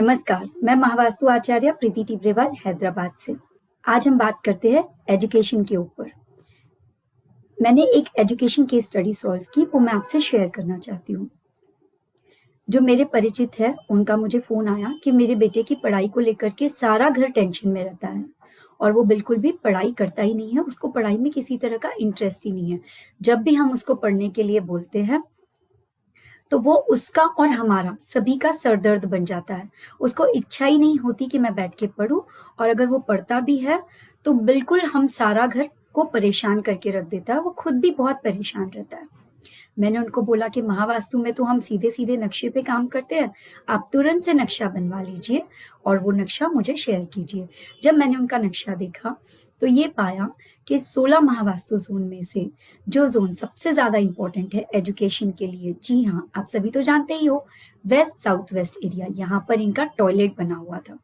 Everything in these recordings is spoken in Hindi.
नमस्कार, मैं महावास्तु आचार्य प्रीति टिब्रेवाल हैदराबाद से। आज हम बात करते हैं एजुकेशन के ऊपर। मैंने एक एजुकेशन केस स्टडी सॉल्व की, वो मैं आपसे शेयर करना चाहती हूँ। जो मेरे परिचित है, उनका मुझे फ़ोन आया कि मेरे बेटे की पढ़ाई को लेकर के सारा घर टेंशन में रहता है और वो बिल्कुल भी पढ़ाई करता ही नहीं है, उसको पढ़ाई में किसी तरह का इंटरेस्ट ही नहीं है। जब भी हम उसको पढ़ने के लिए बोलते हैं, तो वो उसका और हमारा सभी का सरदर्द बन जाता है। उसको इच्छा ही नहीं होती कि मैं बैठ के पढूँ और अगर वो पढ़ता भी है, तो बिल्कुल हम सारा घर को परेशान करके रख देता है, वो खुद भी बहुत परेशान रहता है। मैंने उनको बोला कि महावास्तु में तो हम सीधे-सीधे नक्शे पे काम करते हैं, आप तुरंत से नक्शा बनवा लीजिए और वो नक्शा मुझे शेयर कीजिए। जब मैंने उनका नक्शा देखा, तो ये पाया कि 16 महावास्तु ज़ोन में से जो ज़ोन सबसे ज़्यादा इम्पोर्टेंट है एजुकेशन के लिए, जी हाँ, आप सभी तो जानते ही हो, वेस्ट साउथ वेस्ट एरिया, यहाँ पर इनका टॉयलेट बना हुआ था।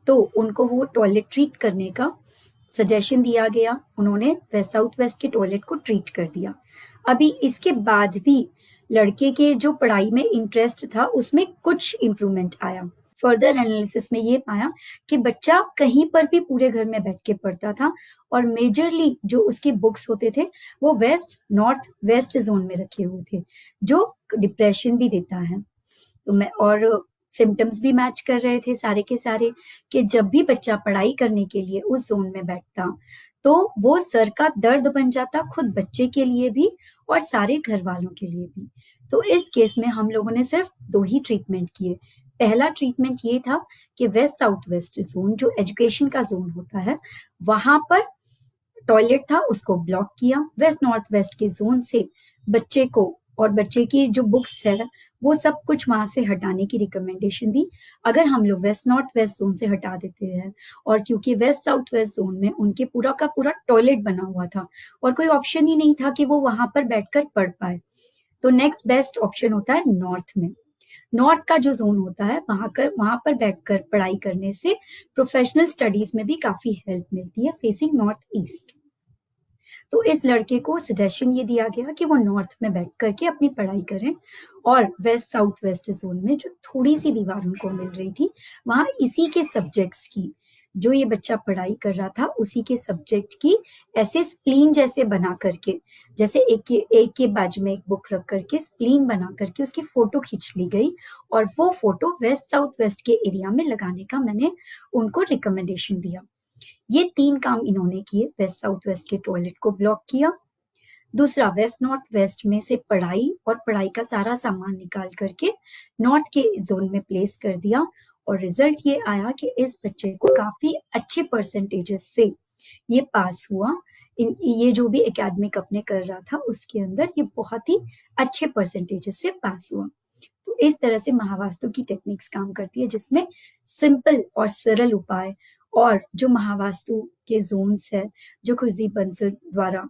तो उनको वो टॉयलेट ट्रीट करने का सजेशन दिया गया, उन्होंने वेस्ट साउथ वेस्ट के टॉयलेट को ट्रीट कर दिया। अभी इसके बाद भी लड़के के जो पढ़ाई में इंटरेस्ट था, उसमें कुछ इम्प्रूवमेंट आया। फर्दर एनालिसिस में ये पाया कि बच्चा कहीं पर भी पूरे घर में बैठ के पढ़ता था और मेजरली जो उसके बुक्स होते थे, वो वेस्ट, नॉर्थ, वेस्ट ज़ोन में रखे हुए थे, जो डिप्रेशन भी देता है। तो मैं और सिम्पटम्स भी मैच कर रहे थे सारे के सारे कि जब भी बच्चा पढ़ाई करने के लिए उस ज़ोन में बैठता, तो वो सर का दर्द बन जाता, खुद बच्चे के लिए भी और सारे घरवालों के लिए भी। तो इस केस में हम लोगों ने सिर्फ 2 ही ट्रीटमेंट किए। पहला ट्रीटमेंट ये था कि वेस्ट साउथ वेस्ट ज़ोन जो एजुकेशन का ज़ोन होता है, वहाँ पर टॉयलेट था उसको ब्लॉक किया। वेस्ट नॉर्थ वेस्ट के ज़ोन से बच्चे को और बच्चे की जो बुक्स है, वो सब कुछ वहाँ से हटाने की रिकमेंडेशन दी। अगर हम लोग वेस्ट नॉर्थ वेस्ट ज़ोन से हटा देते हैं और क्योंकि वेस्ट साउथ वेस्ट ज़ोन में उनके पूरा का पूरा टॉयलेट बना हुआ था और कोई ऑप्शन ही नहीं था कि वो वहाँ पर बैठकर पढ़ पाए, तो नेक्स्ट बेस्ट ऑप्शन होता है नॉर्थ में। नॉर्थ का जो ज़ोन होता है, वहाँ पर बैठकर पढ़ाई करने से प्रोफेशनल स्टडीज़ में भी काफ़ी हेल्प मिलती है, फेसिंग नॉर्थ ईस्ट। तो इस लड़के को सजेशन ये दिया गया कि वो नॉर्थ में बैठ करके अपनी पढ़ाई करें और वेस्ट साउथ वेस्ट जोन में जो थोड़ी सी दीवार उनको मिल रही थी, वहाँ इसी के सब्जेक्ट्स की, जो ये बच्चा पढ़ाई कर रहा था, उसी के सब्जेक्ट की ऐसे स्प्लीन जैसे बना करके, जैसे एक के बाजू में एक बुक रख करके स्प्लीन बना करके उसकी फोटो खींच ली गई और वो फोटो वेस्ट साउथ वेस्ट के एरिया में लगाने का मैंने उनको रिकमेंडेशन दिया। ये 3 काम इन्होंने किए। वेस्ट साउथ वेस्ट के टॉयलेट को ब्लॉक किया, दूसरा वेस्ट नॉर्थ वेस्ट में से पढ़ाई और पढ़ाई का सारा सामान निकाल करके नॉर्थ के जोन में प्लेस कर दिया और रिजल्ट ये आया कि इस बच्चे को काफी अच्छे परसेंटेजेस से ये पास हुआ। ये जो भी एकेडमिक अपने कर रहा था उसके अंदर ये बहुत ही अच्छे परसेंटेजेस से पास हुआ। तो इस तरह से महावास्तु की टेक्निक्स काम करती है, जिसमें सिंपल और सरल उपाय और जो महावास्तु के जोन्स है, जो खुशदीप बंसल द्वारा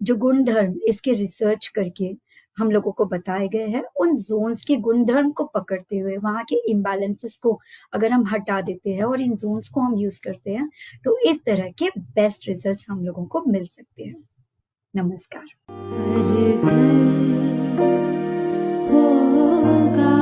जो गुणधर्म इसके रिसर्च करके हम लोगों को बताए गए हैं, उन जोन्स के गुणधर्म को पकड़ते हुए वहाँ के इम्बैलेंसेस को अगर हम हटा देते हैं और इन जोन्स को हम यूज करते हैं, तो इस तरह के बेस्ट रिजल्ट्स हम लोगों को मिल सकते हैं। नमस्कार। हर घर होगा